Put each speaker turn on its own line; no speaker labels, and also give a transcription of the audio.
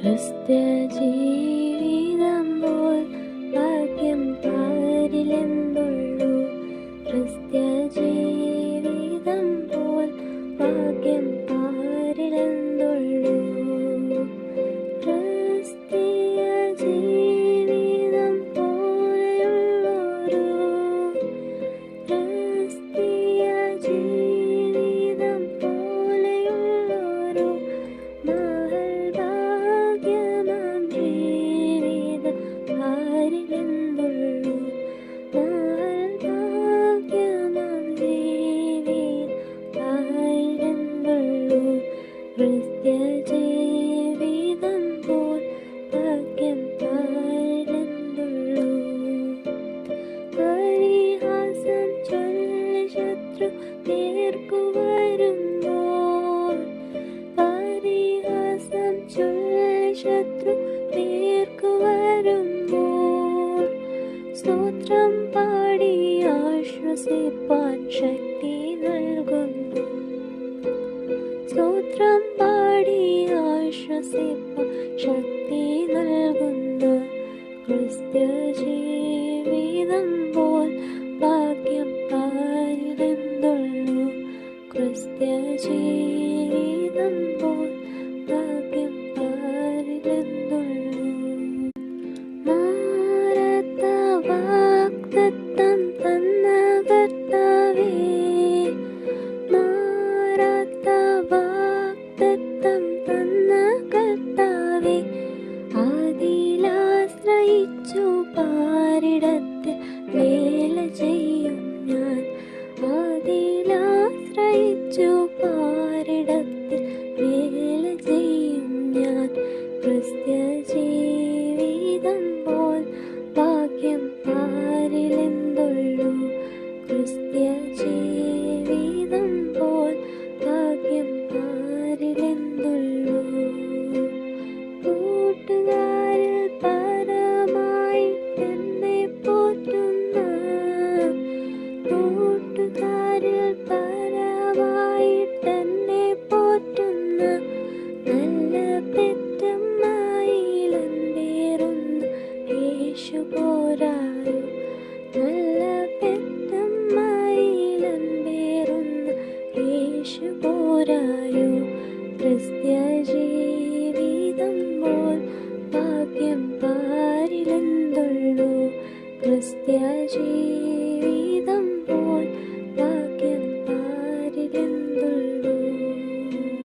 ക്രിസ്ത്യ ജീവിതം പോൽ ഭാഗ്യം പാരിലെന്തുള്ളൂ. ക്രിസ്ത്യ ജീവിതം പോൽ ഭാഗ്യം പാരിലെന്തുള്ളൂ. ക്രിസ്തീയ ജീവിതം പോലെയുള്ളൊരു ക്രിസ്തീയ ജീവിതം പോലെയുള്ളൊരു മഹൽഭാഗ്യമാം ജീവിതം ആരിലെന്തുള്ളൂ. മഹൽഭാഗ്യമാം ജീവിതം ആരിലെന്തുള്ളൂ. ക്രിസ്ത്യ ജീവിതം പോൽ ഭാഗ്യം ആരിലെന്തുള്ളൂ. പരിഹാസം ചൊല്ലി ശത്രു നേർക്കു വരുമ്പോൾ, പരിഹാസം ചൊല്ലി ശത്രു നേർക്കു വരുമ്പോൾ, സ്തോത്രം പാടി ആശ്വസിപ്പാൻ ശക്തി നൽകുന്നു. സ്തോത്രം പാടി ആശ്വസിപ്പാൻ ശക്തി നൽകുന്ന ക്രിസ്ത്യ ജീവിതം പോൽ ഭാഗ്യം ആരിലെന്തുള്ളൂ. ക്രിസ്ത്യ ജീവിതം പോൽ ഭാഗ്യം ആരിലെന്തുള്ളൂ. മാറാത്ത വാഗ്ദത്തം തന്ന കർത്താവേ, മാറാത്ത വാഗ്ദത്തം തന്ന കർത്താവേ, അതിലാശ്രയിച്ചു പാരിടത്തിൽ വേല ചെയ്യും ഞാൻ. അതിലാശ്രയിച്ചു പാരിടത്തിൽ വേല ചെയ്യും ഞാൻ. ക്രിസ്ത്യ ജീവിതം പോൽ ഭാഗ്യം ആരിലെന്തുള്ളൂ. ക്രിസ്ത്യ ജീവിതം പോൽ ഭാഗ്യം ആരിലെന്തുള്ളൂ. കൂട്ടുകാരിൽ പരമായിട്ടെന്നെ പോറ്റുന്ന, കൂട്ടുകാരിൽ പരമായിട്ടെന്നെ പോറ്റുന്ന നല്ല പെറ്റമ്മയിലെന്തേറുന്ന യേശു പോരായോ. നല്ല പെറ്റമ്മയിലെന്തേറുന്ന യേശു പോരായോ. ക്രിസ്ത്യ